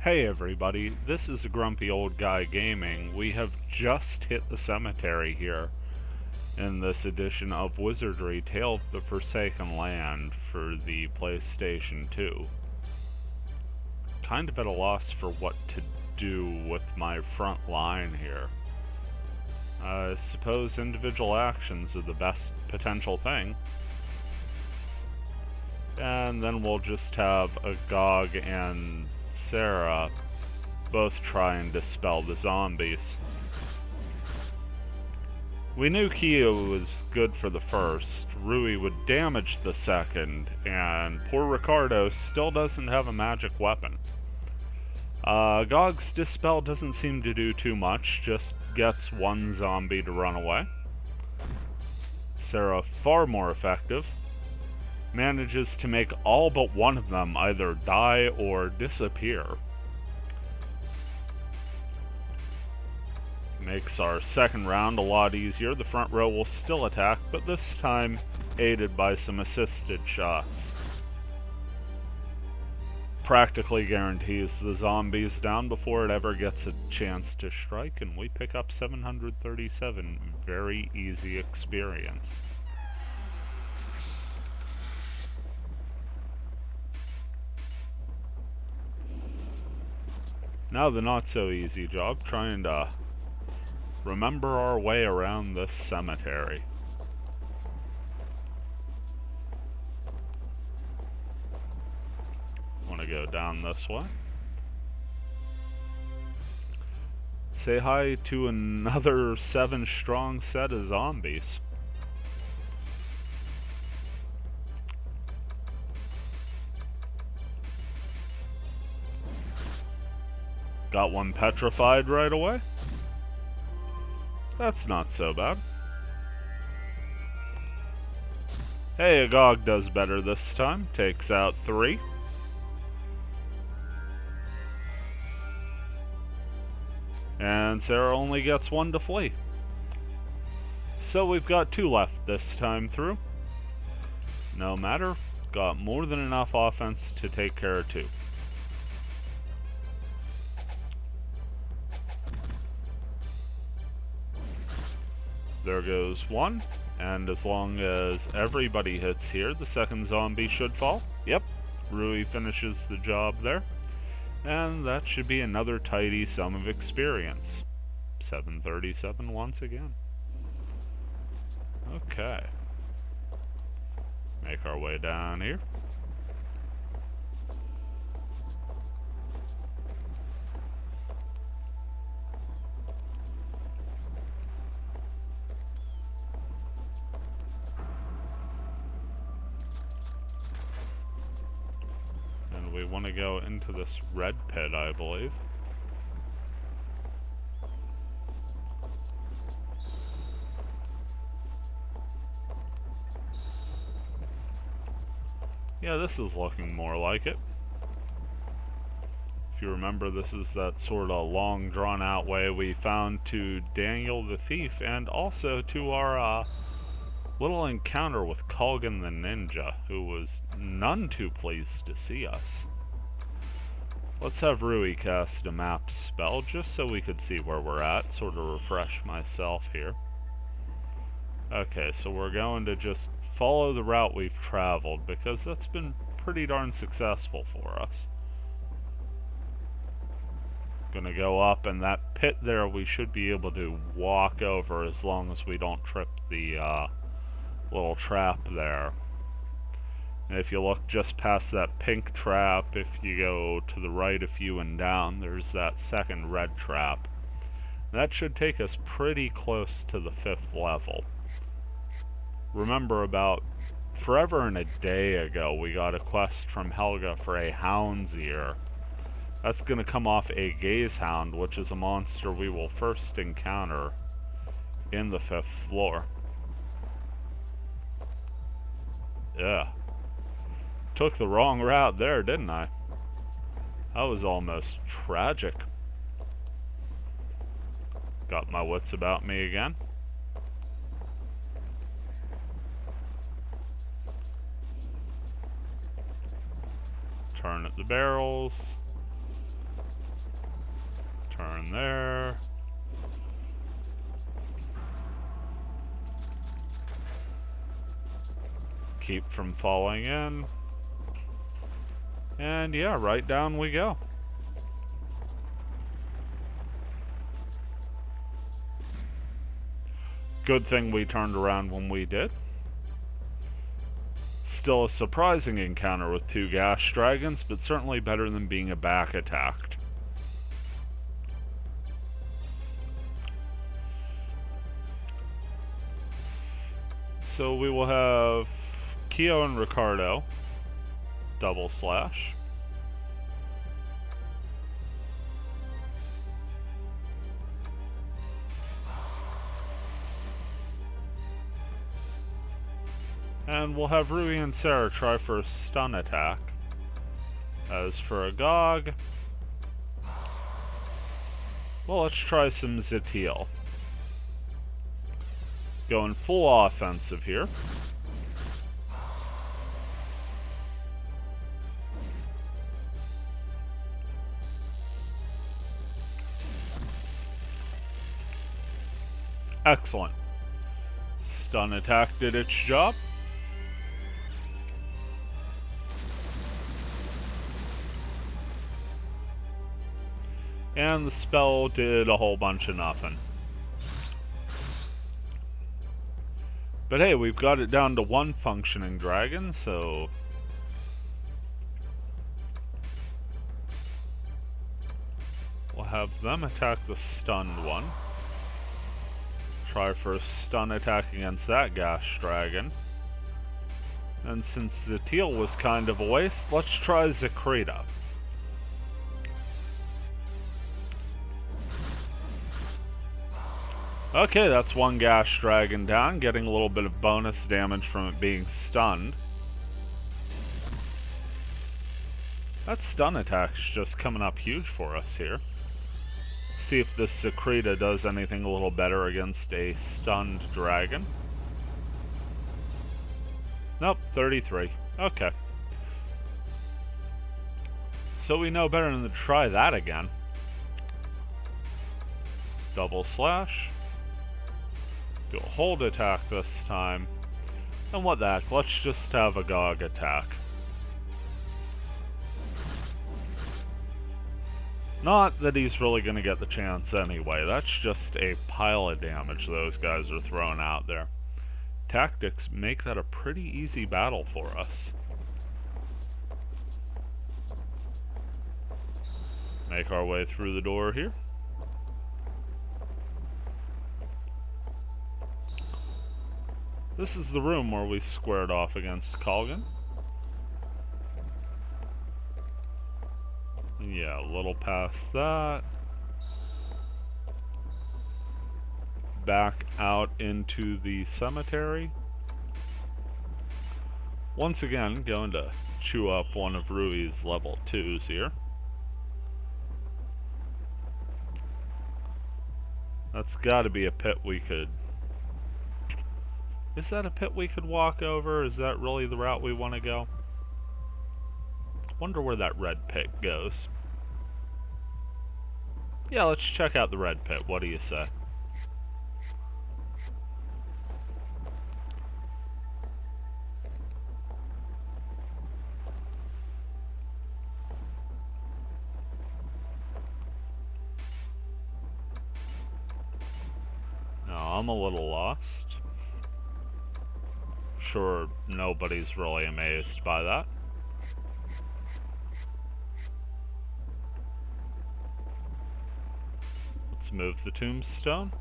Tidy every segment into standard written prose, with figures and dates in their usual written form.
Hey everybody, this is a Grumpy Old Guy Gaming. We have just hit the cemetery here in this edition of Wizardry, Tale of the Forsaken Land for the PlayStation 2. Kind of at a loss for what to do with my front line here. I suppose individual actions are the best potential thing. And then we'll just have Agog and Sarah both try and dispel the zombies. We knew Kia was good for the first, Rui would damage the second, and poor Ricardo still doesn't have a magic weapon. Agog's dispel doesn't seem to do too much, just gets one zombie to run away. Sarah, far more effective, manages to make all but one of them either die or disappear. Makes our second round a lot easier. The front row will still attack, but this time aided by some assisted shots. Practically guarantees the zombies down before it ever gets a chance to strike, and we pick up 737. Very easy experience. Now the not-so-easy job, trying to remember our way around this cemetery. Want to go down this way. Say hi to another 7-strong set of zombies. Got one petrified right away. That's not so bad. Hey, Agog does better this time. Takes out 3. And Sarah only gets 1 to flee. So we've got 2 left this time through. No matter, got more than enough offense to take care of 2. There goes 1, and as long as everybody hits here, the second zombie should fall. Yep, Rui finishes the job there. And that should be another tidy sum of experience. 737 once again. Okay. Make our way down here. We want to go into this red pit, I believe. Yeah, this is looking more like it. If you remember, this is that sort of long, drawn-out way we found to Daniel the Thief, and also to our little encounter with Colgan the Ninja, who was none too pleased to see us. Let's have Rui cast a map spell, just so we could see where we're at, sort of refresh myself here. Okay, so we're going to just follow the route we've traveled, because that's been pretty darn successful for us. Gonna go up, and that pit there we should be able to walk over as long as we don't trip the little trap there. And if you look just past that pink trap, if you go to the right a few and down, there's that second red trap. That should take us pretty close to the 5th level. Remember, about forever and a day ago, we got a quest from Helga for a hound's ear. That's going to come off a gaze hound, which is a monster we will first encounter in the 5th floor. Yeah. Took the wrong route there, didn't I? That was almost tragic. Got my wits about me again. Turn at the barrels. Turn there. Keep from falling in. And yeah, right down we go. Good thing we turned around when we did. Still a surprising encounter with 2 gas dragons, but certainly better than being back attacked. So we will have Keo and Ricardo double slash. And we'll have Ruby and Sarah try for a stun attack. As for Agog, well, let's try some Zatiel. Going full offensive here. Excellent. Stun attack did its job. And the spell did a whole bunch of nothing. But hey, we've got it down to 1 functioning dragon, so... we'll have them attack the stunned one. Try for a stun attack against that gas dragon. And since Zatiel was kind of a waste, let's try Zakrita. Okay, that's 1 gas dragon down, getting a little bit of bonus damage from it being stunned. That stun attack's just coming up huge for us here. See if this Zakrita does anything a little better against a stunned dragon. Nope, 33. Okay. So we know better than to try that again. Double slash. Do a hold attack this time. And what the heck, let's just have a Agog attack. Not that he's really going to get the chance anyway. That's just a pile of damage those guys are throwing out there. Tactics make that a pretty easy battle for us. Make our way through the door here. This is the room where we squared off against Colgan. Yeah, a little past that. Back out into the cemetery. Once again, going to chew up one of Rui's level 2s here. That's gotta be a pit we could... Is that a pit we could walk over? Is that really the route we want to go? Wonder where that red pit goes. Yeah, let's check out the red pit. What do you say? No, I'm a little lost. Sure, nobody's really amazed by that. Let's move the tombstone.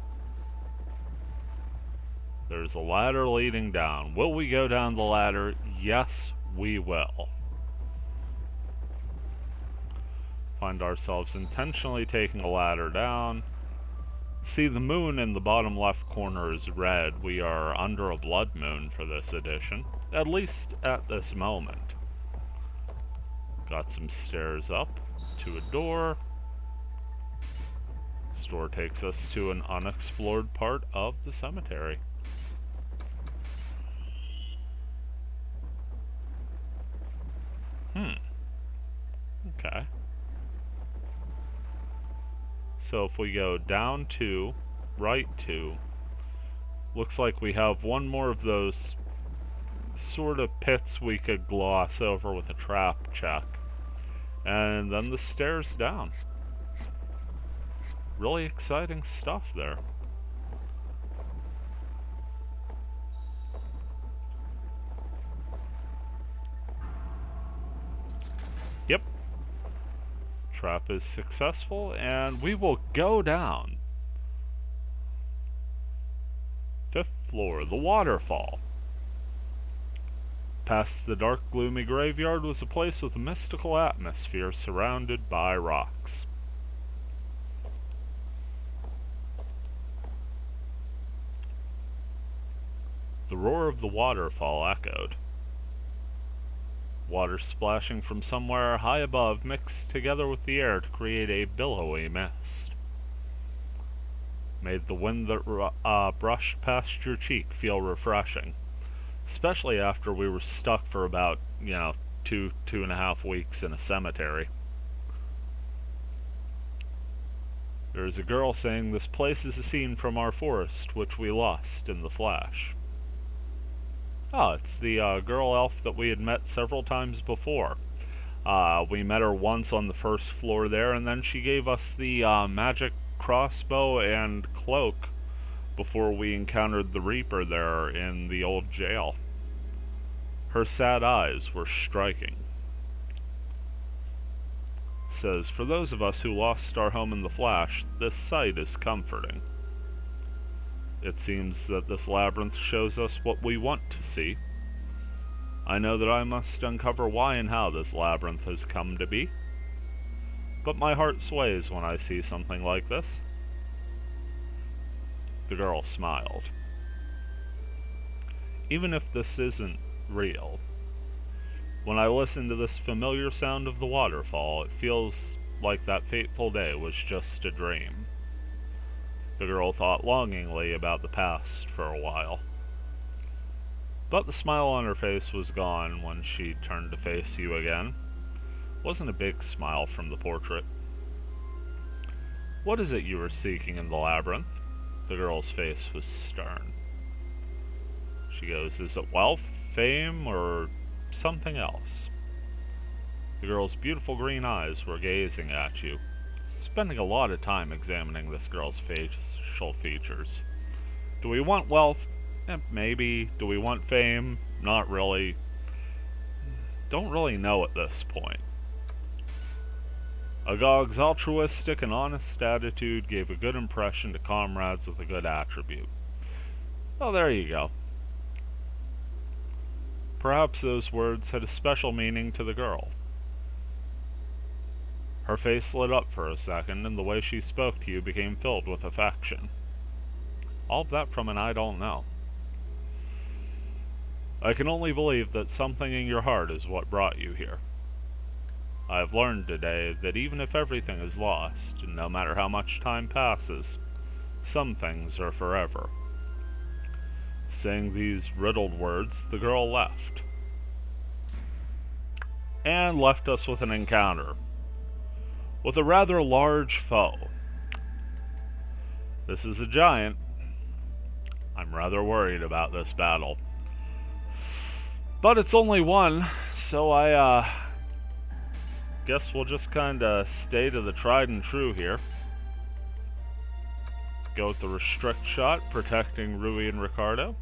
There's a ladder leading down. Will we go down the ladder? Yes, we will. Find ourselves intentionally taking a ladder down. See, the moon in the bottom left corner is red. We are under a blood moon for this edition, at least at this moment. Got some stairs up to a door. This door takes us to an unexplored part of the cemetery. Okay. So if we go down 2, right 2, looks like we have one more of those sort of pits we could gloss over with a trap check. And then the stairs down. Really exciting stuff there. Yep. Trap is successful, and we will go down. 5th floor, the waterfall. Past the dark, gloomy graveyard was a place with a mystical atmosphere surrounded by rocks. The roar of the waterfall echoed. Water splashing from somewhere high above mixed together with the air to create a billowy mist. Made the wind that brushed past your cheek feel refreshing, especially after we were stuck for about, 2.5 weeks in a cemetery. There is a girl saying this place is a scene from our forest, which we lost in the flash. Oh, it's the girl elf that we had met several times before. We met her once on the 1st floor there, and then she gave us the magic crossbow and cloak before we encountered the Reaper there in the old jail. Her sad eyes were striking. Says, for those of us who lost our home in the flash, this sight is comforting. It seems that this labyrinth shows us what we want to see. I know that I must uncover why and how this labyrinth has come to be. But my heart sways when I see something like this. The girl smiled. Even if this isn't real, when I listen to this familiar sound of the waterfall, it feels like that fateful day was just a dream. The girl thought longingly about the past for a while. But the smile on her face was gone when she turned to face you again. It wasn't a big smile from the portrait. What is it you were seeking in the labyrinth? The girl's face was stern. She goes, is it wealth, fame, or something else? The girl's beautiful green eyes were gazing at you, spending a lot of time examining this girl's facial features. Do we want wealth? Maybe. Do we want fame? Not really. Don't really know at this point. Agog's altruistic and honest attitude gave a good impression to comrades with a good attribute. Well, there you go. Perhaps those words had a special meaning to the girl. Her face lit up for a second, and the way she spoke to you became filled with affection. All of that from an I don't know. I can only believe that something in your heart is what brought you here. I have learned today that even if everything is lost, and no matter how much time passes, some things are forever. Saying these riddled words, the girl left. And left us with an encounter. With a rather large foe. This is a giant. I'm rather worried about this battle. But it's only one, so I guess we'll just kinda stay to the tried and true here. Go with the restrict shot, protecting Rui and Ricardo.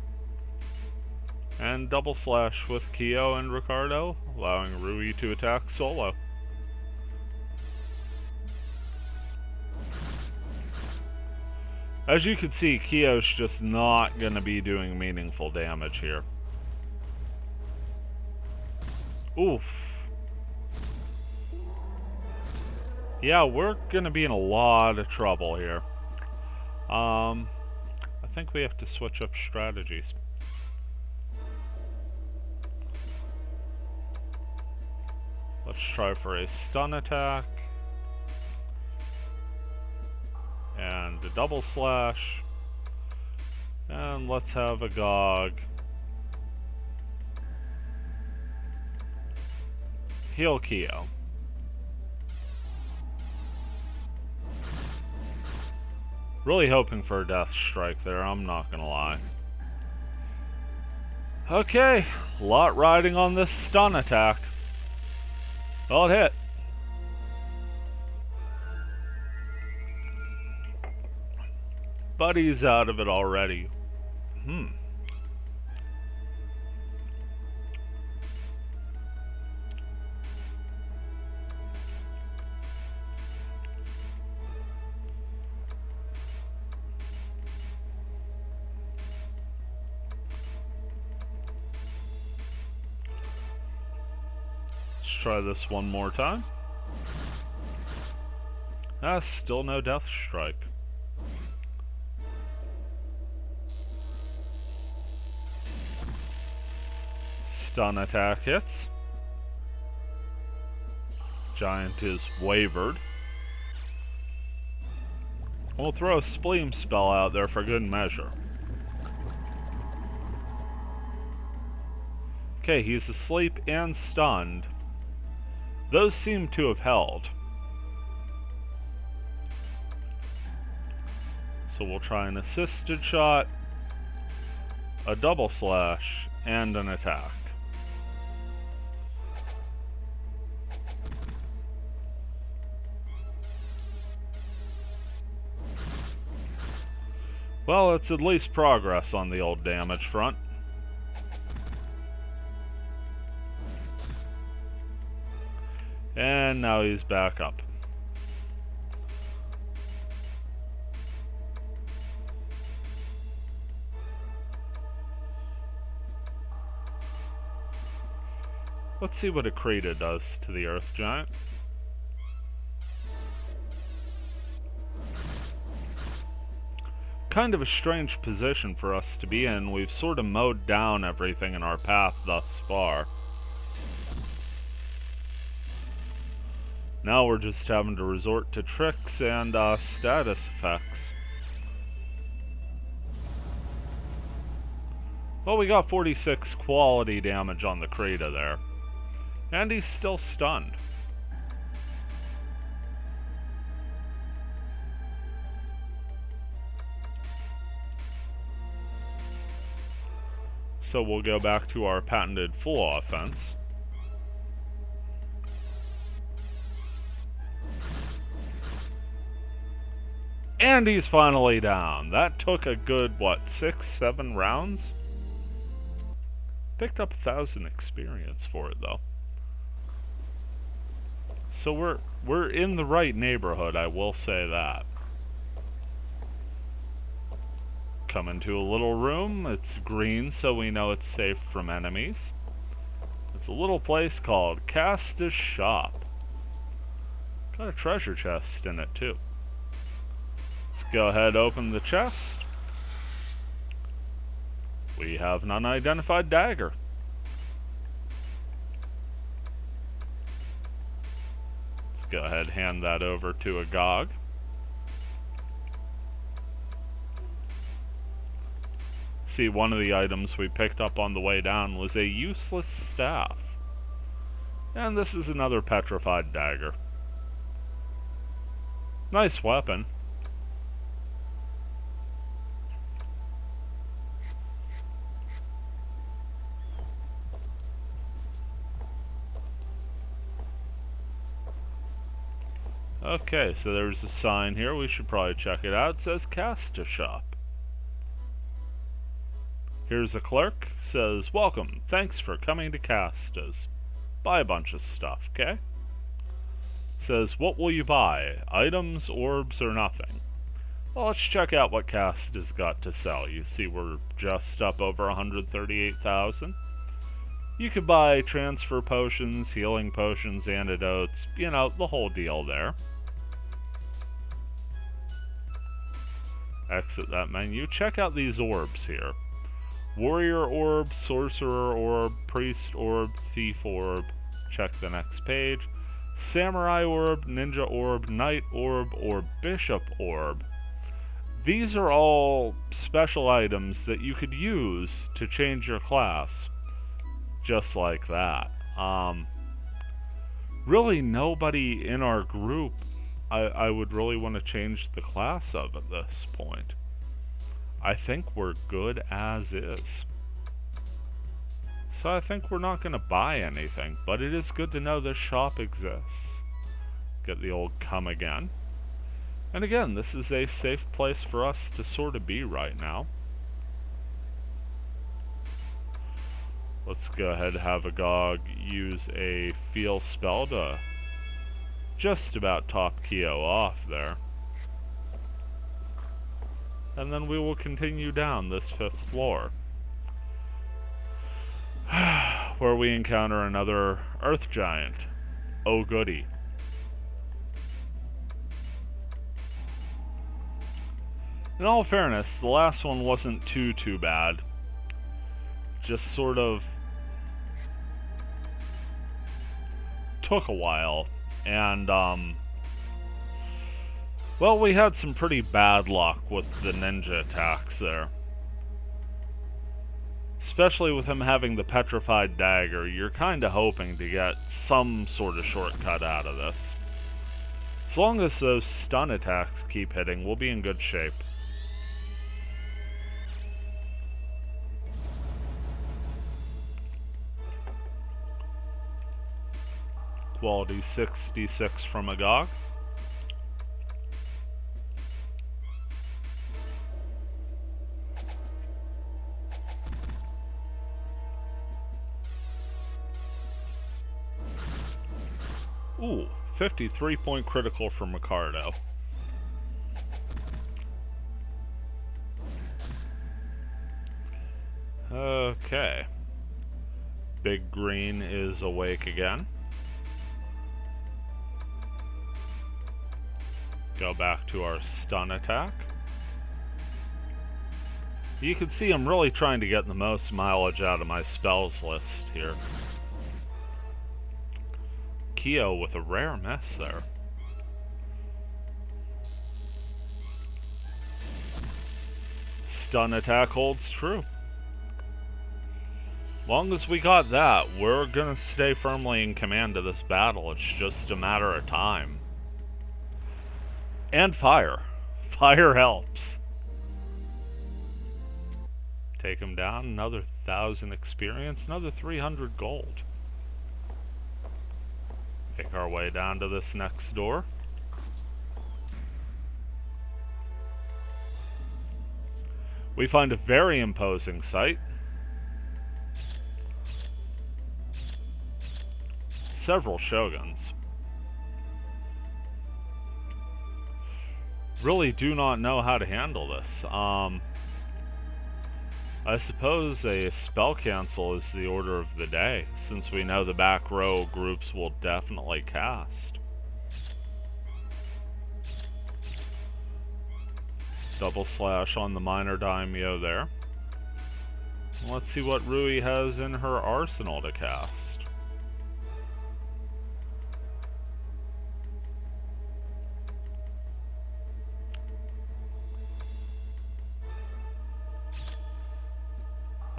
And double slash with Kyo and Ricardo, allowing Rui to attack solo. As you can see, Kyo's just not gonna be doing meaningful damage here. Oof. Yeah, we're gonna be in a lot of trouble here. I think we have to switch up strategies. Let's try for a stun attack. And a double slash. And let's have a Gog. Heal Kyo. Really hoping for a death strike there, I'm not gonna lie. Okay, a lot riding on this stun attack. Well, it hit. But he's out of it already. Let's try this one more time. Still no death strike. Stun attack hits. Giant is wavered. We'll throw a Spleam spell out there for good measure. Okay, he's asleep and stunned. Those seem to have held. So we'll try an assisted shot, a double slash, and an attack. Well, it's at least progress on the old damage front. And now he's back up. Let's see what a Krita does to the Earth Giant. Kind of a strange position for us to be in. We've sort of mowed down everything in our path thus far. Now we're just having to resort to tricks and status effects. Well, we got 46 quality damage on the Krita there. And he's still stunned. So we'll go back to our patented full offense. And he's finally down. That took a good, what, 6-7 rounds? Picked up 1,000 experience for it, though. So we're in the right neighborhood, I will say that. Come into a little room. It's green, so we know it's safe from enemies. It's a little place called Casta's Shop. Got a treasure chest in it, too. Let's go ahead and open the chest. We have an unidentified dagger. Let's go ahead and hand that over to a Gog. See, one of the items we picked up on the way down was a useless staff. And this is another petrified dagger. Nice weapon. Okay, so there's a sign here. We should probably check it out. It says Casta's Shop. Here's a clerk. Says, welcome. Thanks for coming to Casta's. Buy a bunch of stuff, okay? Says, what will you buy? Items, orbs, or nothing? Well, let's check out what Casta's got to sell. You see we're just up over 138,000. You could buy transfer potions, healing potions, antidotes, you know, the whole deal there. Exit that menu. Check out these orbs here. Warrior orb, sorcerer orb, priest orb, thief orb. Check the next page. Samurai orb, ninja orb, knight orb, or bishop orb. These are all special items that you could use to change your class. Just like that. Really nobody in our group I would really want to change the class of at this point. I think we're good as is. So I think we're not going to buy anything, but it is good to know this shop exists. Get the old come again. And again, this is a safe place for us to sort of be right now. Let's go ahead and have Agog use a feel spell to just about top Keo off there. And then we will continue down this 5th floor, where we encounter another earth giant. Oh goody. In all fairness, the last one wasn't too bad. Just sort of took a while, and well, we had some pretty bad luck with the ninja attacks there. Especially with him having the petrified dagger, you're kinda hoping to get some sort of shortcut out of this. As long as those stun attacks keep hitting, we'll be in good shape. Quality 66 from Agog. Ooh, 53-point critical from Ricardo. Okay. Big Green is awake again. Go back to our stun attack. You can see I'm really trying to get the most mileage out of my spells list here. Keo with a rare miss there. Stun attack holds true. Long as we got that, we're gonna stay firmly in command of this battle. It's just a matter of time. And fire. Fire helps. Take him down, another 1,000 experience, another 300 gold. Make our way down to this next door. We find a very imposing sight. Several shoguns. Really do not know how to handle this. I suppose a spell cancel is the order of the day, since we know the back row groups will definitely cast. Double slash on the minor daimyo there. Let's see what Rui has in her arsenal to cast.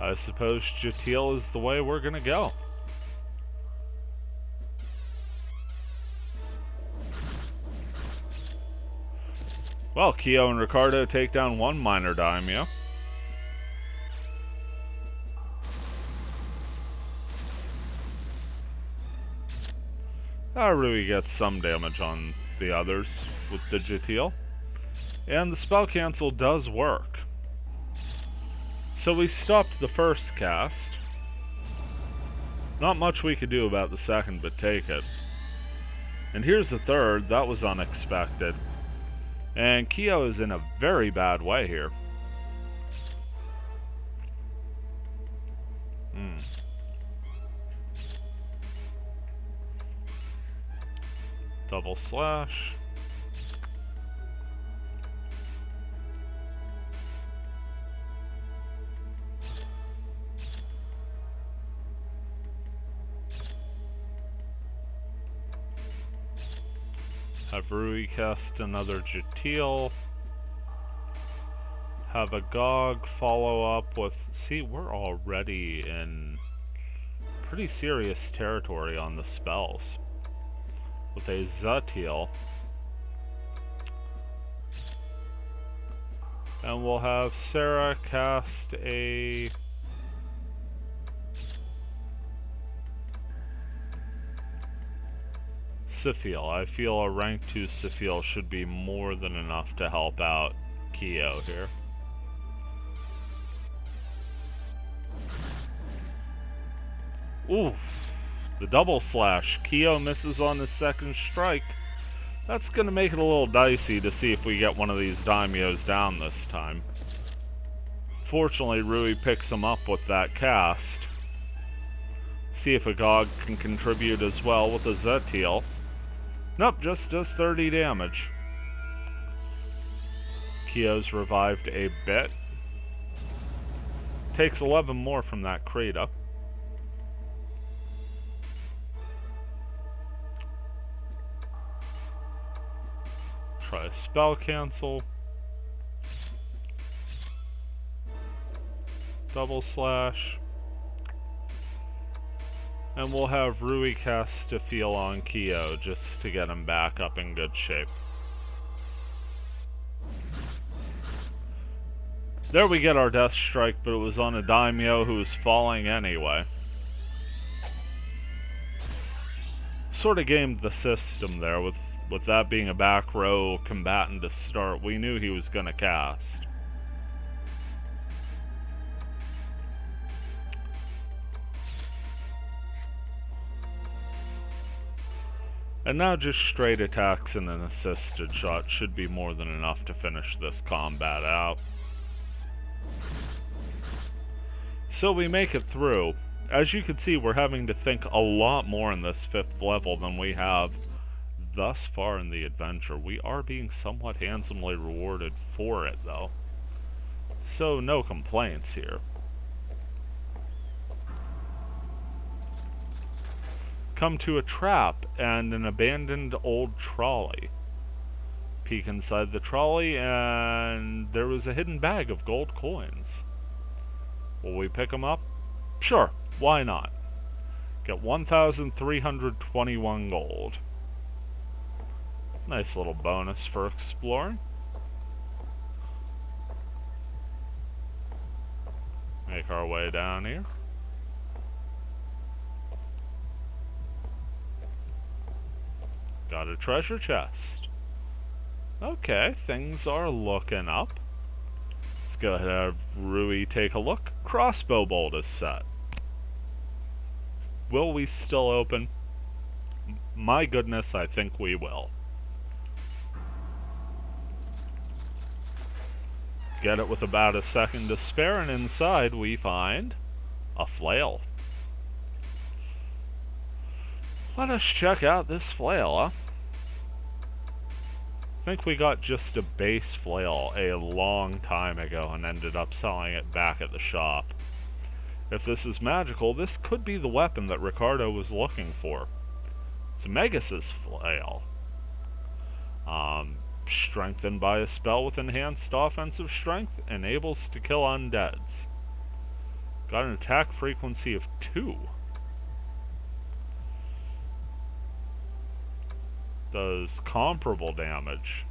I suppose Jatil is the way we're gonna go. Well, Keo and Ricardo take down one minor daimyo. Rui gets some damage on the others with the Jatil. And the spell cancel does work. So we stopped the first cast. Not much we could do about the second, but take it. And here's the third. That was unexpected. And Keo is in a very bad way here. Double slash. Have Rui cast another Jatil. Have Agog follow up with... See, we're already in pretty serious territory on the spells. With a Zatil. And we'll have Sarah cast a... Sifil. I feel a rank 2 Sifil should be more than enough to help out Keo here. Ooh, the double slash. Keo misses on the second strike. That's gonna make it a little dicey to see if we get one of these daimyos down this time. Fortunately, Rui picks him up with that cast. See if Agog can contribute as well with a Zetiel. Nope, just does 30 damage. Keo's revived a bit. Takes 11 more from that Krita. Try a spell cancel. Double slash. And we'll have Rui cast a feel on Keo just to get him back up in good shape. There we get our death strike, but it was on a daimyo who was falling anyway. Sort of gamed the system there with that being a back row combatant to start. We knew he was gonna cast. And now just straight attacks and an assisted shot should be more than enough to finish this combat out. So we make it through. As you can see, we're having to think a lot more in this 5th level than we have thus far in the adventure. We are being somewhat handsomely rewarded for it, though. So no complaints here. Come to a trap and an abandoned old trolley. Peek inside the trolley and there was a hidden bag of gold coins. Will we pick them up? Sure, why not? Get 1,321 gold. Nice little bonus for exploring. Make our way down here. Got a treasure chest. Okay, things are looking up. Let's go ahead and have Rui take a look. Crossbow bolt is set. Will we still open? My goodness, I think we will. Get it with about a second to spare, and inside we find a flail. Let us check out this flail, huh? I think we got just a base flail a long time ago and ended up selling it back at the shop. If this is magical, this could be the weapon that Ricardo was looking for. It's Magus' flail. Strengthened by a spell with enhanced offensive strength, enables to kill undeads. Got an attack frequency of 2. Does comparable damage.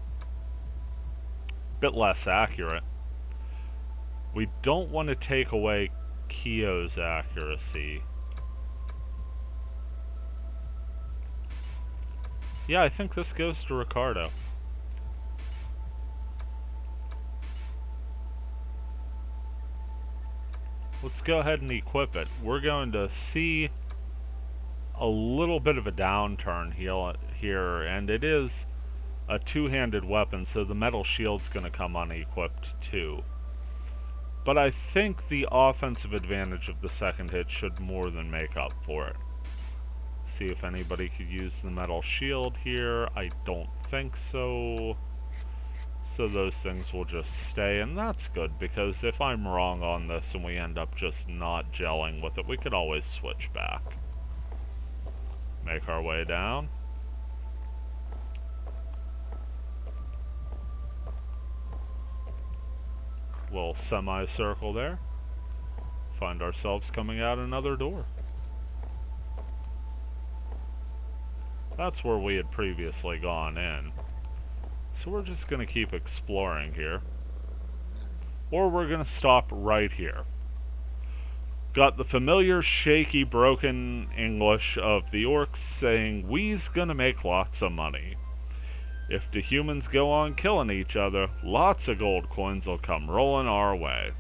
Bit less accurate. We don't want to take away Keo's accuracy. Yeah, I think this goes to Ricardo. Let's go ahead and equip it. We're going to see a little bit of a downturn here, and it is a two-handed weapon, so the metal shield's going to come unequipped too. But I think the offensive advantage of the second hit should more than make up for it. See if anybody could use the metal shield here. I don't think so. So those things will just stay, and that's good, because if I'm wrong on this and we end up just not gelling with it, we could always switch back. Make our way down. Little semicircle there. Find ourselves coming out another door. That's where we had previously gone in. So we're just going to keep exploring here. or we're going to stop right here. Got the familiar shaky broken English of the orcs saying we's gonna make lots of money. If the humans go on killing each other, lots of gold coins will come rolling our way.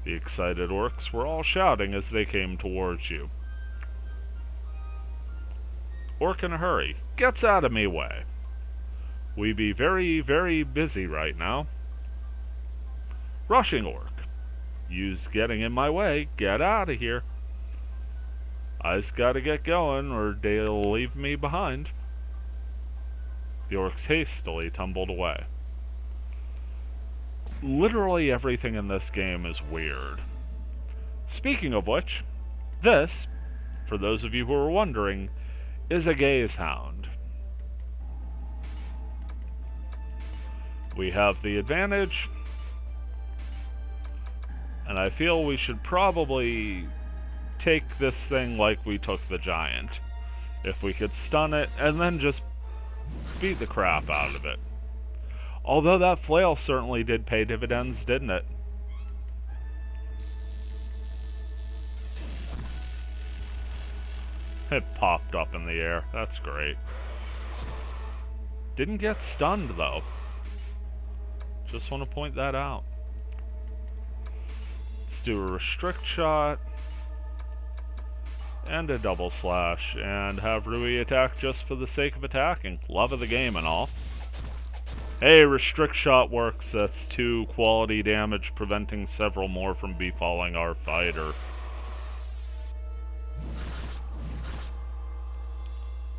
The excited orcs were all shouting as they came towards you. Orc in a hurry, gets out of me way. We be very, very busy right now. Rushing orc. You's getting in my way, get out of here. I's gotta get going or they'll leave me behind. The orcs hastily tumbled away. Literally everything in this game is weird. Speaking of which, this, for those of you who are wondering, is a gaze hound. We have the advantage, and I feel we should probably take this thing like we took the giant. If we could stun it, and then just beat the crap out of it. Although that flail certainly did pay dividends, didn't it? It popped up in the air. That's great. Didn't get stunned, though. Just want to point that out. Let's do a restrict shot. And a double slash. And have Rui attack just for the sake of attacking. Love of the game and all. Hey, restrict shot works. That's 2 quality damage, preventing several more from befalling our fighter.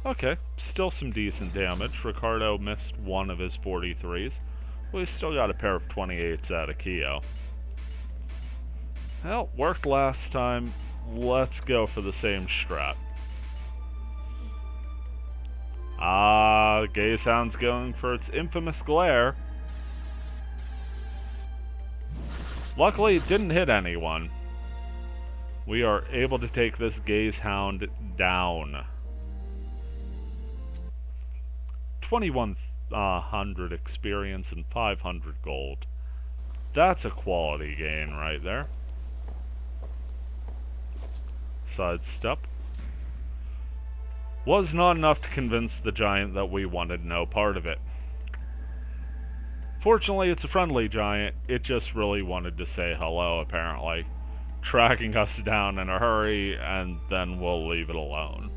Okay, still some decent damage. Ricardo missed one of his 43s. We still got a pair of 28s out of Keo. Well, worked last time. Let's go for the same strat. Ah, Gaze Hound's going for its infamous glare. Luckily, it didn't hit anyone. We are able to take this Gaze Hound down. 2,100 experience and 500 gold. That's a quality gain right there. Sidestep. Was not enough to convince the giant that we wanted no part of it. Fortunately, it's a friendly giant. It just really wanted to say hello, apparently. Tracking us down in a hurry, and then we'll leave it alone.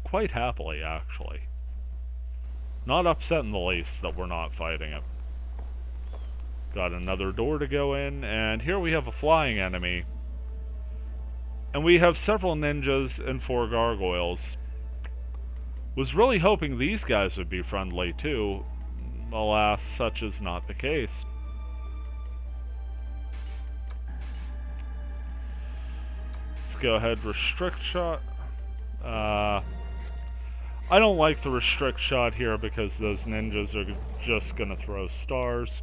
Quite happily, actually. Not upset in the least that we're not fighting it. Got another door to go in, and here we have a flying enemy. And we have several ninjas and 4 gargoyles. Was really hoping these guys would be friendly too. Alas, such is not the case. Let's go ahead, restrict shot. I don't like the restrict shot here because those ninjas are just gonna throw stars.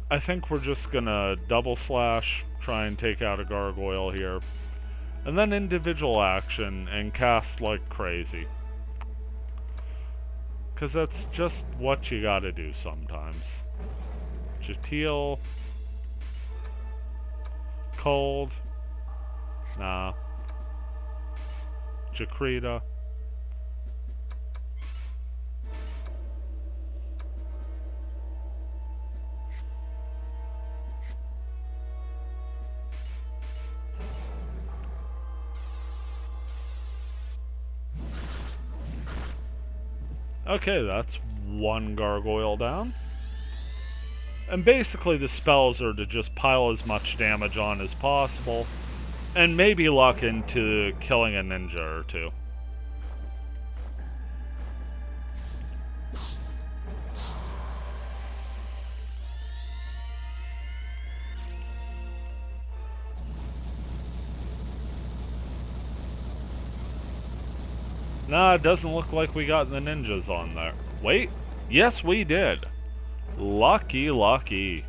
I think we're just gonna double slash, try and take out a gargoyle here, and then individual action and cast like crazy. Because that's just what you gotta do sometimes. Jatiel. Cold. Nah. Jakrita. Okay, that's 1 gargoyle down. And basically the spells are to just pile as much damage on as possible, and maybe luck into killing a ninja or 2. Nah, it doesn't look like we got the ninjas on there. Wait, yes we did. Lucky, lucky.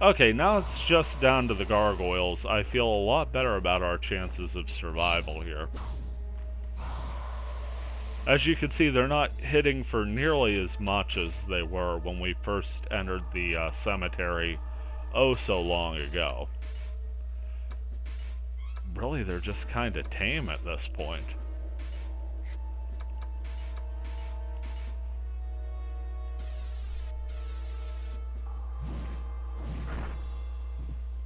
Okay, now it's just down to the gargoyles. I feel a lot better about our chances of survival here. As you can see, they're not hitting for nearly as much as they were when we first entered the cemetery oh so long ago. Really, they're just kind of tame at this point.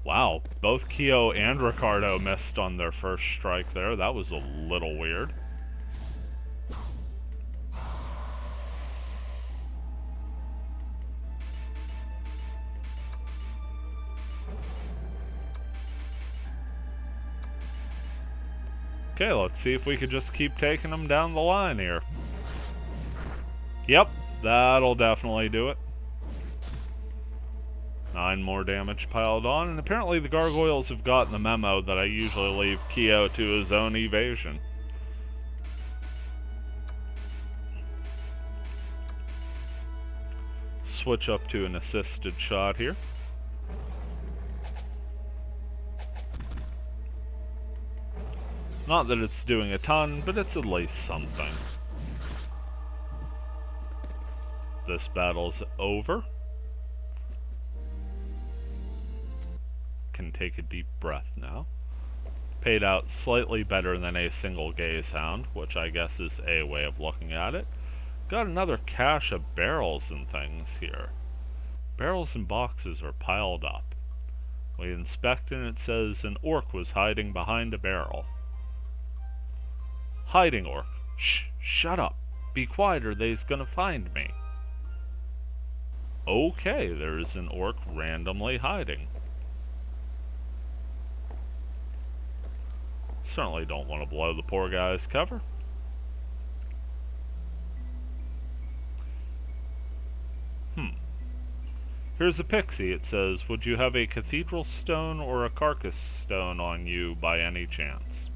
Wow, both Keo and Ricardo missed on their first strike there. That was a little weird. Okay, let's see if we could just keep taking them down the line here. Yep, that'll definitely do it. 9 more damage piled on, and apparently the gargoyles have gotten the memo that I usually leave Keo to his own evasion. Switch up to an assisted shot here. Not that it's doing a ton, but it's at least something. This battle's over. Can take a deep breath now. Paid out slightly better than a single gaze hound, which I guess is a way of looking at it. Got another cache of barrels and things here. Barrels and boxes are piled up. We inspect and it says an orc was hiding behind a barrel. Hiding orc. Shh, shut up. Be quiet or they's gonna find me. Okay, there's an orc randomly hiding. Certainly don't want to blow the poor guy's cover. Here's a pixie. It says, would you have a cathedral stone or a carcass stone on you by any chance?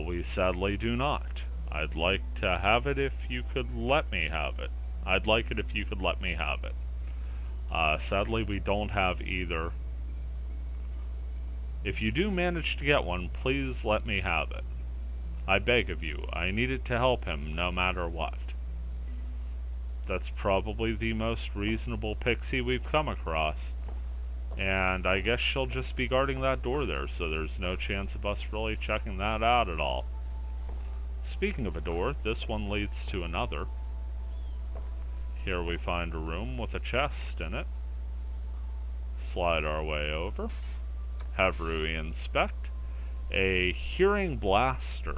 We sadly do not. I'd like to have it if you could let me have it. I'd like it if you could let me have it. Sadly, we don't have either. If you do manage to get one, please let me have it. I beg of you. I need it to help him, no matter what. That's probably the most reasonable pixie we've come across. And I guess she'll just be guarding that door there, so there's no chance of us really checking that out at all. Speaking of a door, this one leads to another. Here we find a room with a chest in it. Slide our way over. Have Rui inspect. A hearing blaster.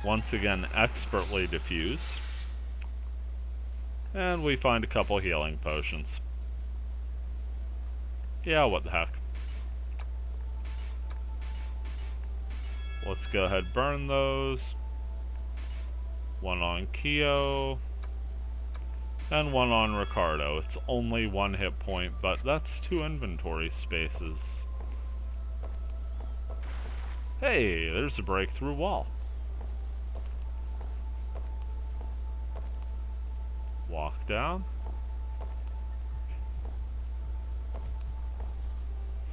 Once again, expertly diffused. And we find a couple healing potions. Yeah, what the heck. Let's go ahead and burn those. One on Keo. And one on Ricardo. It's only 1 hit point, but that's 2 inventory spaces. Hey, there's a breakthrough wall. Walk down.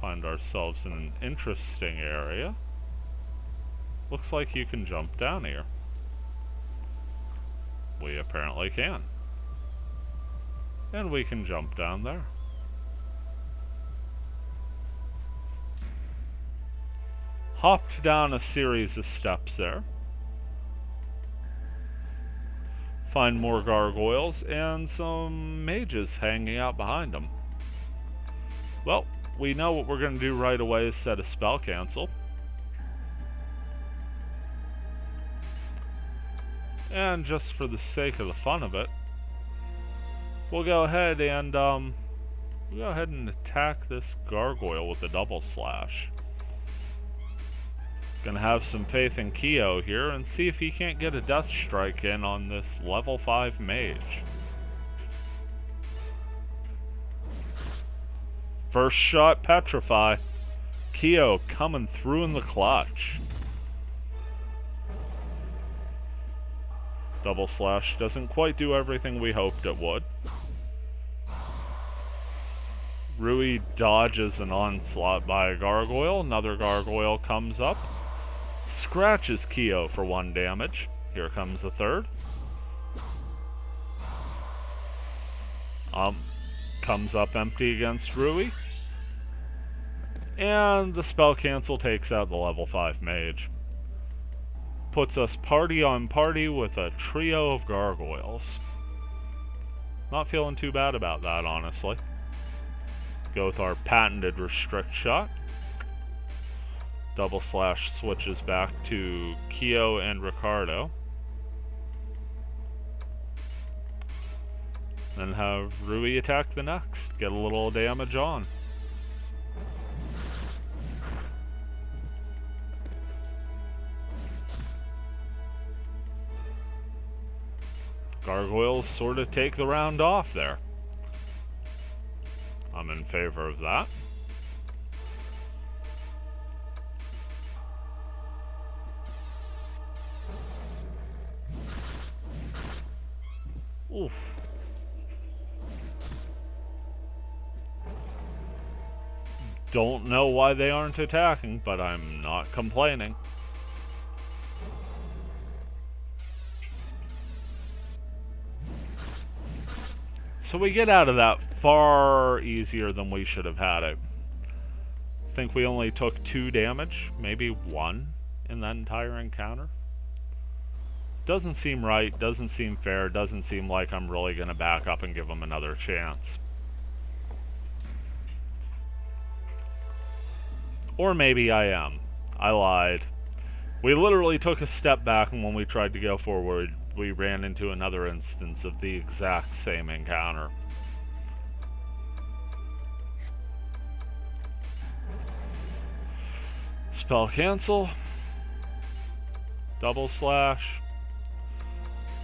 Find ourselves in an interesting area. Looks like you can jump down here. We apparently can. And we can jump down there. Hopped down a series of steps there. Find more gargoyles and some mages hanging out behind them. Well, we know what we're going to do right away is set a spell cancel. And just for the sake of the fun of it, we'll go ahead and attack this gargoyle with a double slash. Gonna have some faith in Keo here and see if he can't get a death strike in on this level 5 mage. First shot, petrify. Keo coming through in the clutch. Double slash doesn't quite do everything we hoped it would. Rui dodges an onslaught by a gargoyle. Another gargoyle comes up. scratches Kyo for 1 damage. Here comes the third. Comes up empty against Rui. And the spell cancel takes out the level 5 mage. Puts us party on party with a trio of gargoyles. Not feeling too bad about that, honestly. Go with our patented restrict shot. Double slash switches back to Kyo and Ricardo. Then have Rui attack the next. Get a little damage on. Gargoyles sort of take the round off there. I'm in favor of that. Oof. Don't know why they aren't attacking, but I'm not complaining. So we get out of that far easier than we should have had it. I think we only took 2 damage, maybe 1 in that entire encounter. Doesn't seem right, doesn't seem fair, doesn't seem like I'm really going to back up and give them another chance. Or maybe I am. I lied. We literally took a step back, and when we tried to go forward, we ran into another instance of the exact same encounter. Spell cancel. Double slash.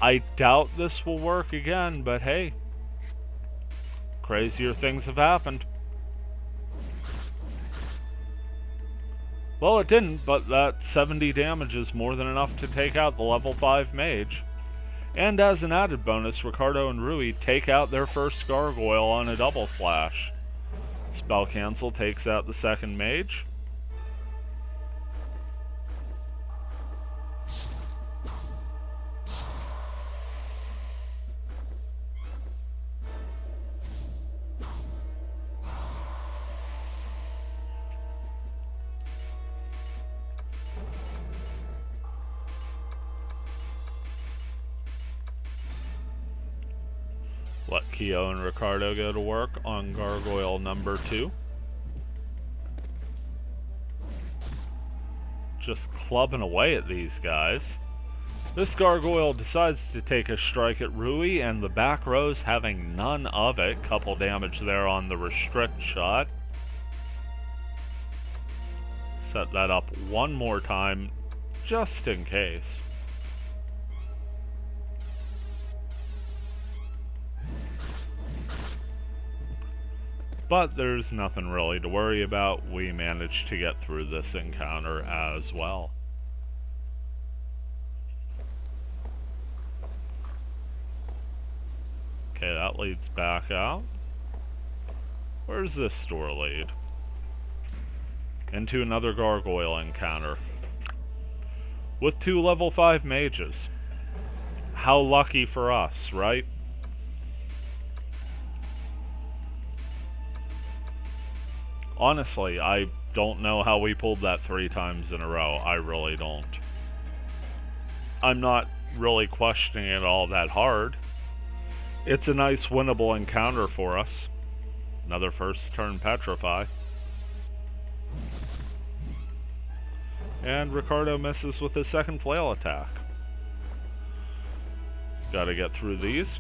I doubt this will work again, but hey. Crazier things have happened. Well, it didn't, but that 70 damage is more than enough to take out the level 5 mage. And as an added bonus, Ricardo and Rui take out their first gargoyle on a double slash. Spell cancel takes out the second mage. Let Kyo and Ricardo go to work on gargoyle number 2. Just clubbing away at these guys. This gargoyle decides to take a strike at Rui, and the back row's having none of it. Couple damage there on the restrict shot. Set that up one more time, just in case. But there's nothing really to worry about. We managed to get through this encounter as well. Okay, that leads back out. Where's this door lead? Into another gargoyle encounter. With 2 level 5 mages. How lucky for us, right? Honestly, I don't know how we pulled that 3 times in a row. I really don't. I'm not really questioning it all that hard. It's a nice winnable encounter for us. Another first turn petrify. And Ricardo misses with his second flail attack. Gotta get through these.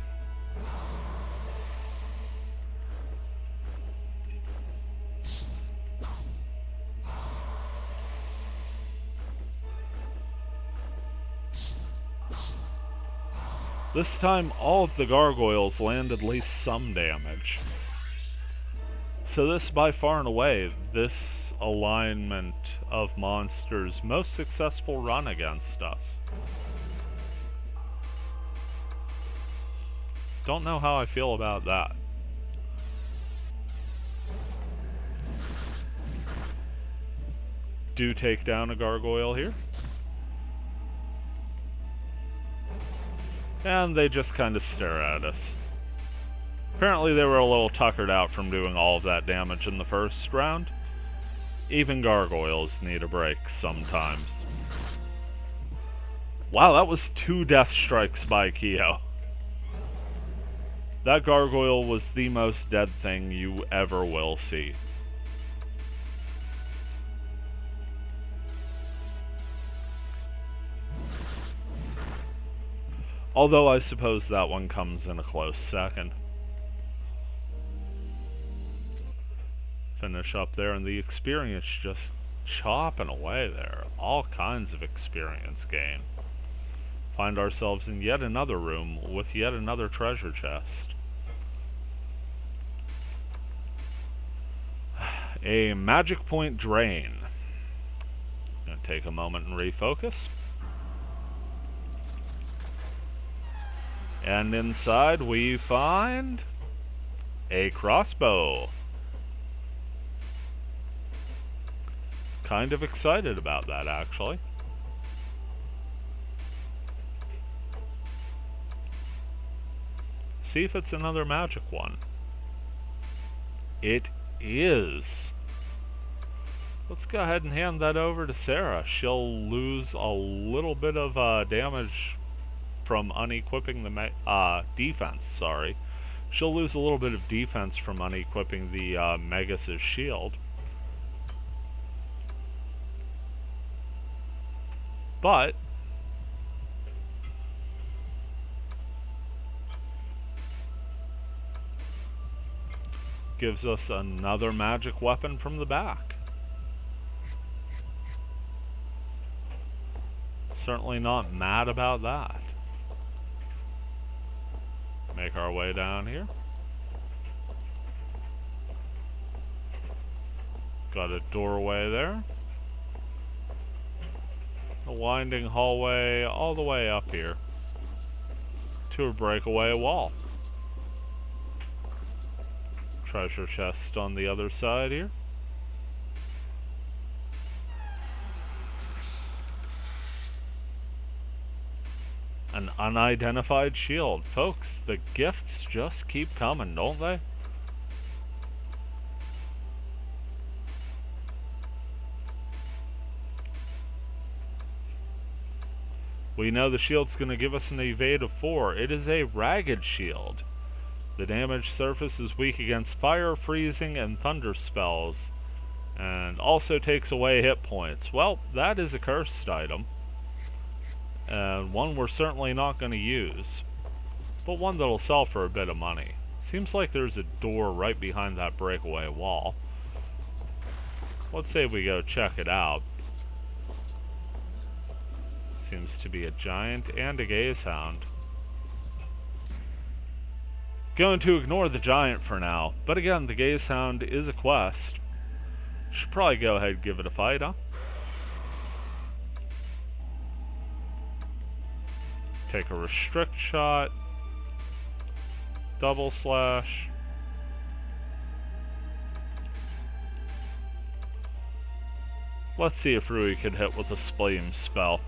This time, all of the gargoyles land at least some damage. So this, by far and away, this alignment of monsters' most successful run against us. Don't know how I feel about that. Do take down a gargoyle here. And they just kind of stare at us. Apparently they were a little tuckered out from doing all of that damage in the first round. Even gargoyles need a break sometimes. Wow, that was 2 death strikes by Kyo. That gargoyle was the most dead thing you ever will see. Although I suppose that one comes in a close second. Finish up there, and the experience just chopping away there. All kinds of experience gain. Find ourselves in yet another room with yet another treasure chest. A magic point drain. Gonna take a moment and refocus. And inside we find a crossbow. Kind of excited about that, actually. See if it's another magic one. It is. Let's go ahead and hand that over to Sarah. She'll lose a little bit of damage from unequipping the defense, sorry. She'll lose a little bit of defense from unequipping the Magus' shield. But gives us another magic weapon from the back. Certainly not mad about that. Make our way down here. Got a doorway there. A winding hallway all the way up here to a breakaway wall. Treasure chest on the other side here. An unidentified shield. Folks, the gifts just keep coming, don't they? We know the shield's going to give us an evade of 4. It is a ragged shield. The damage surface is weak against fire, freezing, and thunder spells, and also takes away hit points. Well, that is a cursed item, and one we're certainly not going to use, but one that'll sell for a bit of money. Seems like there's a door right behind that breakaway wall. Let's say we go check it out. Seems to be a giant and a gazehound. Going to ignore the giant for now, but again, the gazehound is a quest. Should probably go ahead and give it a fight, huh? Take a restrict shot. Double slash. Let's see if Rui could hit with a Spleam spell.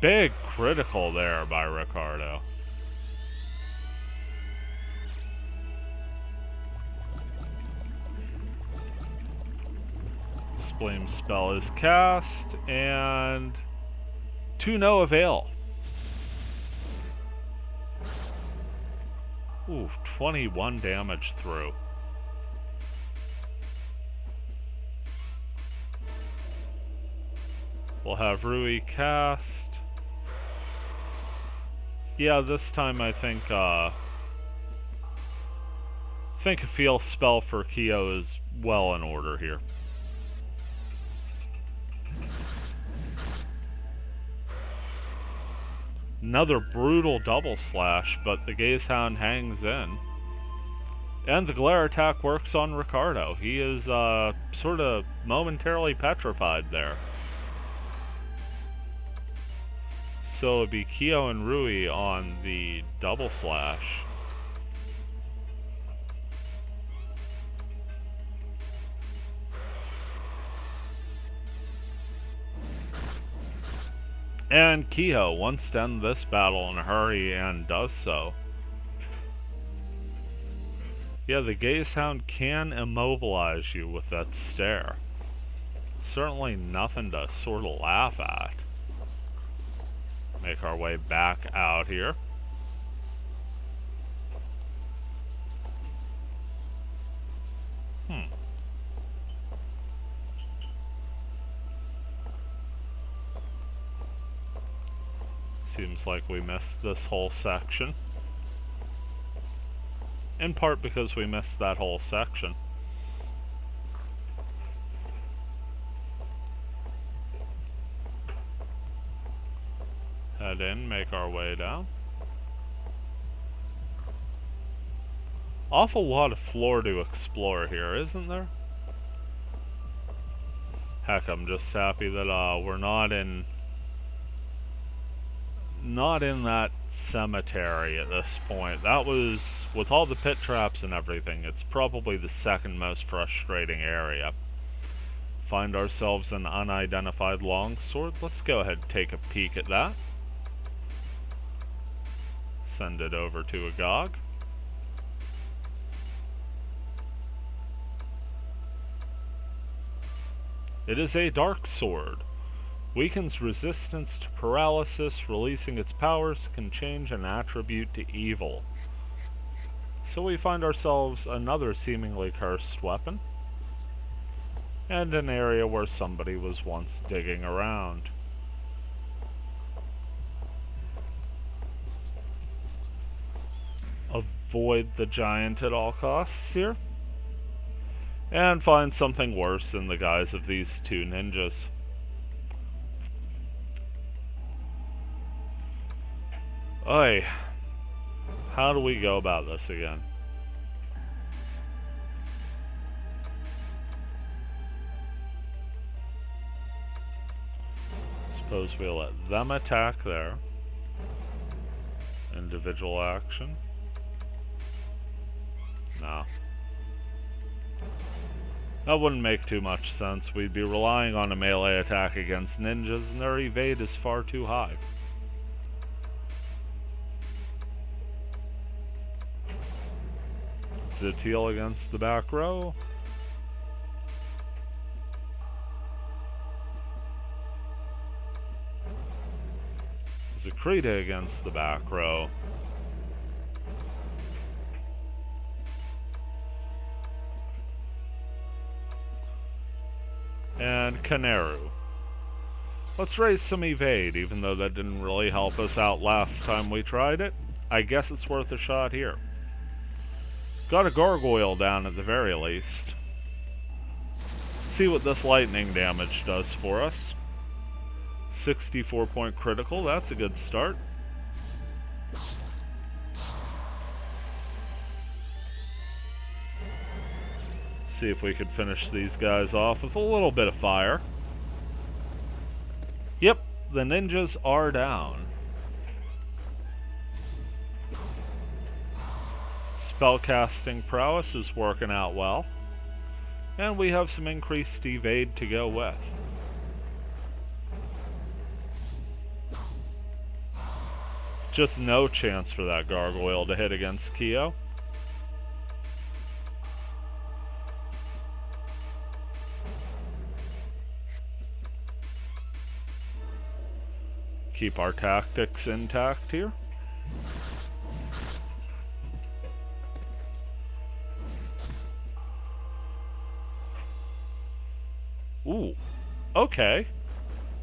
Big critical there by Ricardo. Spleam spell is cast, and to no avail. Ooh, 21 damage through. We'll have Rui cast. Yeah, this time I think a feel spell for Kyo is well in order here. Another brutal double slash, but the Gazehound hangs in. And the glare attack works on Ricardo. He is sort of momentarily petrified there. So it'd be Kyo and Rui on the double slash. And Kehoe wants to end this battle in a hurry and does so. Yeah, the Gaze Hound can immobilize you with that stare. Certainly nothing to sort of laugh at. Make our way back out here. Seems like we missed this whole section. In part because we missed that whole section. Head in, make our way down. Awful lot of floor to explore here, isn't there? Heck, I'm just happy that we're not in that cemetery at this point. That was, with all the pit traps and everything, it's probably the second most frustrating area. Find ourselves an unidentified longsword. Let's go ahead and take a peek at that. Send it over to Agog. It is a dark sword. Weakens resistance to paralysis. Releasing its powers can change an attribute to evil. So we find ourselves another seemingly cursed weapon. And an area where somebody was once digging around. Avoid the giant at all costs here. And find something worse in the guise of these two ninjas. Oy. How do we go about this again? Suppose we let them attack there. Individual action. No. That wouldn't make too much sense. We'd be relying on a melee attack against ninjas, and their evade is far too high. Zitiel against the back row. Zakrita against the back row. And Kaneru. Let's raise some evade, even though that didn't really help us out last time we tried it. I guess it's worth a shot here. Got a gargoyle down at the very least. Let's see what this lightning damage does for us. 64-point critical, that's a good start. See if we could finish these guys off with a little bit of fire. Yep, the ninjas are down. Spellcasting prowess is working out well. And we have some increased evade to go with. Just no chance for that gargoyle to hit against Keo. Keep our tactics intact here. Ooh, okay.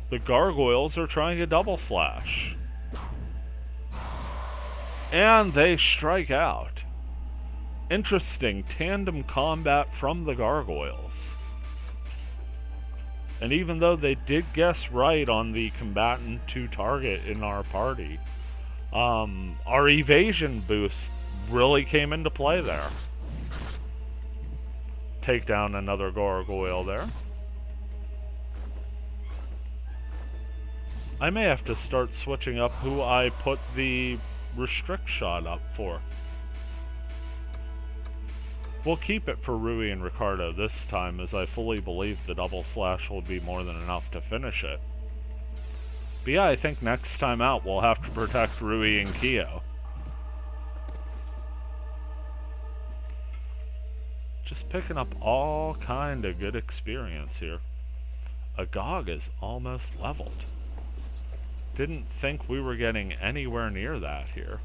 The gargoyles are trying a double slash. And they strike out. Interesting tandem combat from the gargoyles. And even though they did guess right on the combatant to target in our party, our evasion boost really came into play there. Take down another gargoyle there. I may have to start switching up who I put the restrict shot up for. We'll keep it for Rui and Ricardo this time, as I fully believe the double slash will be more than enough to finish it. But yeah, I think next time out we'll have to protect Rui and Kyo. Just picking up all kind of good experience here. Agog is almost leveled. Didn't think we were getting anywhere near that here.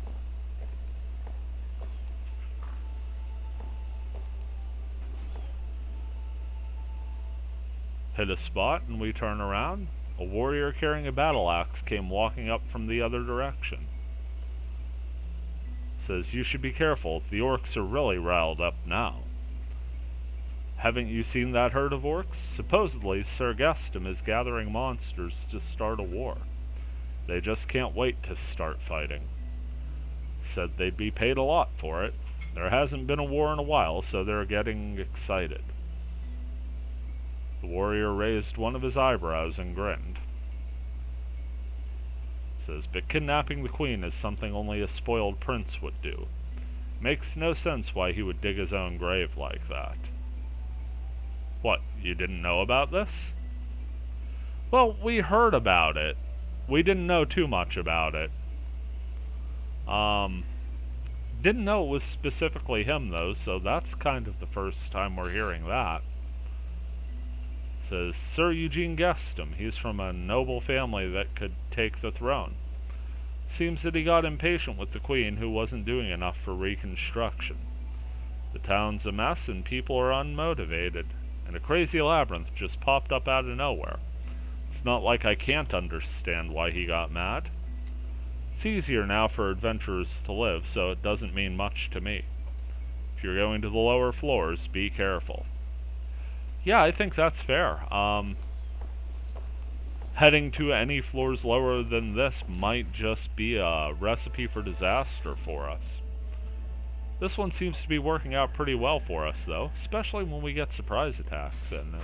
Hit a spot and we turn around. A warrior carrying a battle axe came walking up from the other direction. Says, you should be careful, the orcs are really riled up now. Haven't you seen that herd of orcs? Supposedly, Sir Gestum is gathering monsters to start a war. They just can't wait to start fighting. Said they'd be paid a lot for it. There hasn't been a war in a while, so they're getting excited. The warrior raised one of his eyebrows and grinned. Says, but kidnapping the queen is something only a spoiled prince would do. Makes no sense why he would dig his own grave like that. What, you didn't know about this? Well, we heard about it. We didn't know too much about it. Didn't know it was specifically him, though, so that's kind of the first time we're hearing that. Says, Sir Eugene Gestum. He's from a noble family that could take the throne. Seems that he got impatient with the queen, who wasn't doing enough for reconstruction. The town's a mess and people are unmotivated, and a crazy labyrinth just popped up out of nowhere. It's not like I can't understand why he got mad. It's easier now for adventurers to live, so it doesn't mean much to me. If you're going to the lower floors, be careful. Yeah, I think that's fair. Heading to any floors lower than this might just be a recipe for disaster for us. This one seems to be working out pretty well for us, though, especially when we get surprise attacks in it.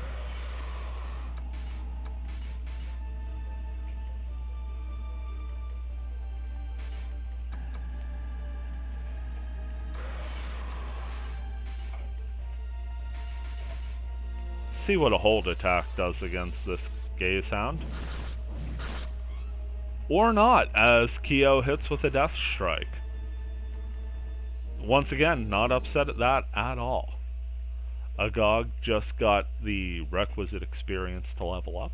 See what a hold attack does against this Gaze Hound. Or not, as Kyo hits with a Death Strike. Once again, not upset at that at all. Agog just got the requisite experience to level up.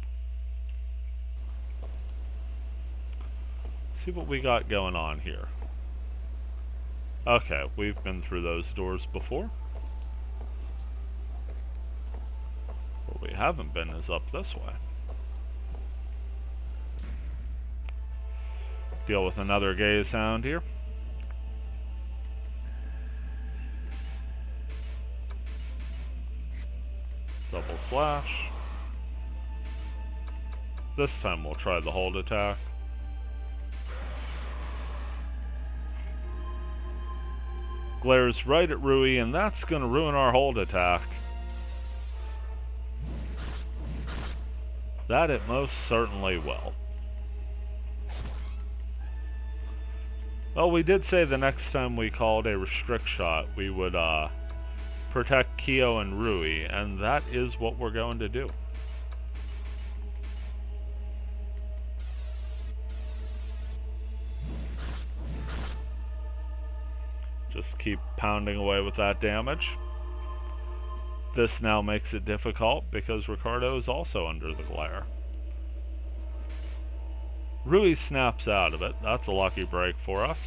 See what we got going on here. Okay, we've been through those doors before. What we haven't been is up this way. Deal with another Gaze Hound here. Double slash. This time we'll try the hold attack. Glares right at Rui, and that's going to ruin our hold attack. That it most certainly will. Well, we did say the next time we called a restrict shot, we would protect Kyo and Rui, and that is what we're going to do. Just keep pounding away with that damage. This now makes it difficult because Ricardo is also under the glare. Rui snaps out of it. That's a lucky break for us.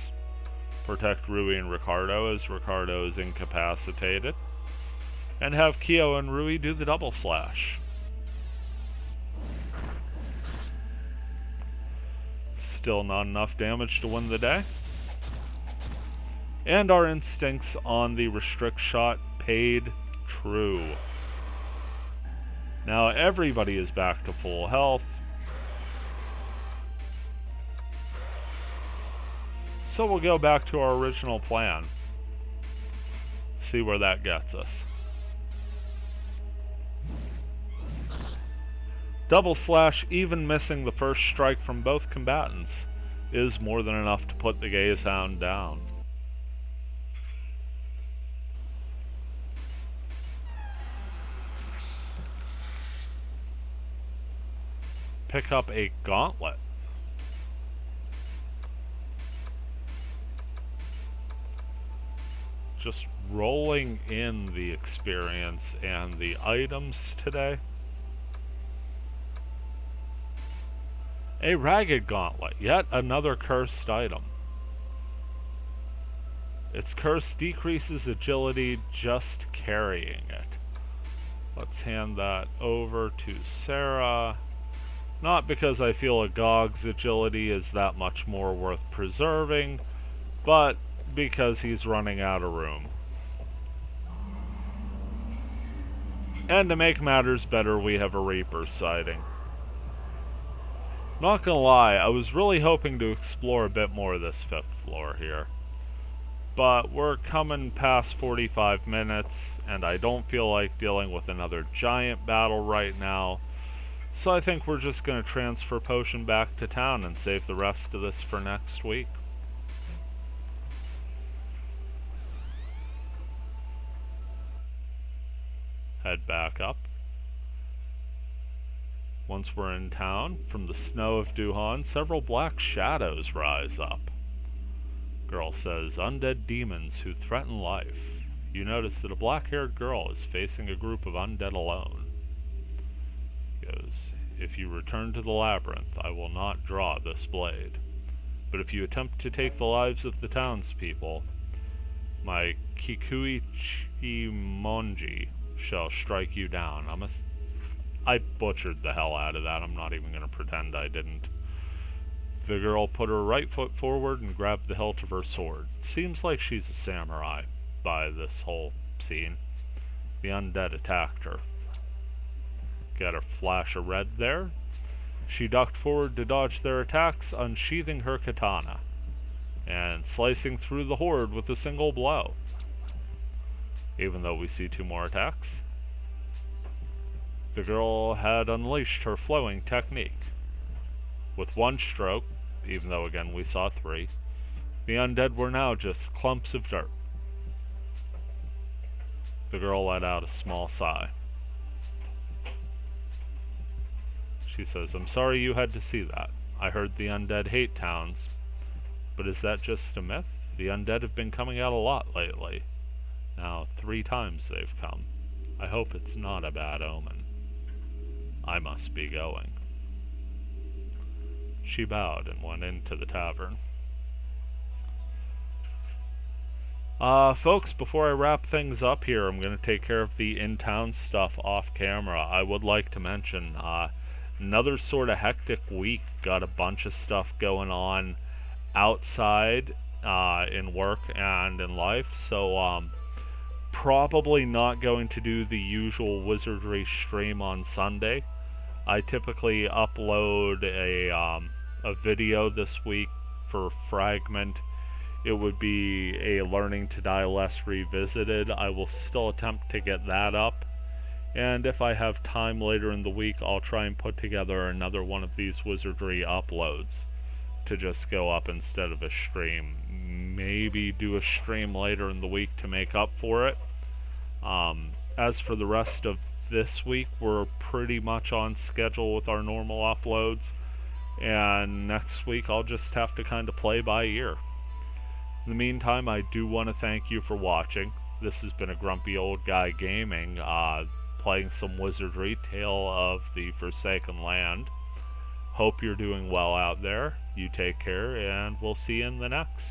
Protect Rui and Ricardo as Ricardo is incapacitated. And have Kyo and Rui do the double slash. Still not enough damage to win the day. And our instincts on the restrict shot paid true. Now everybody is back to full health. So we'll go back to our original plan. See where that gets us. Double slash, even missing the first strike from both combatants, is more than enough to put the Gaze Hound down. Pick up a Gauntlet. just rolling in the experience and the items today. A ragged gauntlet, yet another cursed item. Its curse decreases agility just carrying it. Let's hand that over to Sarah. Not because I feel Agog's agility is that much more worth preserving, but because he's running out of room. And to make matters better, we have a Reaper sighting. Not gonna lie, I was really hoping to explore a bit more of this 5th floor here. But we're coming past 45 minutes, and I don't feel like dealing with another giant battle right now. So I think we're just going to transfer Potion back to town and save the rest of this for next week. Head back up. Once we're in town, from the snow of Duhan, several black shadows rise up. Girl says, undead demons who threaten life. You notice that a black-haired girl is facing a group of undead alone. Goes, if you return to the labyrinth, I will not draw this blade. But if you attempt to take the lives of the townspeople, my Kikuichi-monji shall strike you down. I butchered the hell out of that. I'm not even going to pretend I didn't. The girl put her right foot forward and grabbed the hilt of her sword. Seems like she's a samurai by this whole scene. The undead attacked her. Got a flash of red there. She ducked forward to dodge their attacks, unsheathing her katana and slicing through the horde with a single blow. Even though we see 2 more attacks, the girl had unleashed her flowing technique. With 1 stroke, even though again we saw 3, the undead were now just clumps of dirt. The girl let out a small sigh. She says, I'm sorry you had to see that. I heard the undead hate towns. But is that just a myth? The undead have been coming out a lot lately. Now, 3 times they've come. I hope it's not a bad omen. I must be going. She bowed and went into the tavern. Folks, before I wrap things up here, I'm going to take care of the in-town stuff off camera. I would like to mention, another sort of hectic week. Got a bunch of stuff going on outside, in work and in life, so, probably not going to do the usual Wizardry stream on Sunday. I typically upload a video this week for Fragment. It would be a Learning to Die Less Revisited. I will still attempt to get that up. And if I have time later in the week, I'll try and put together another one of these Wizardry uploads to just go up instead of a stream. Maybe do a stream later in the week to make up for it. As for the rest of this week, we're pretty much on schedule with our normal uploads. And next week, I'll just have to kind of play by ear. In the meantime, I do want to thank you for watching. This has been a Grumpy Old Guy Gaming, playing some Wizardry, Tale of the Forsaken Land. Hope you're doing well out there. You take care, and we'll see you in the next.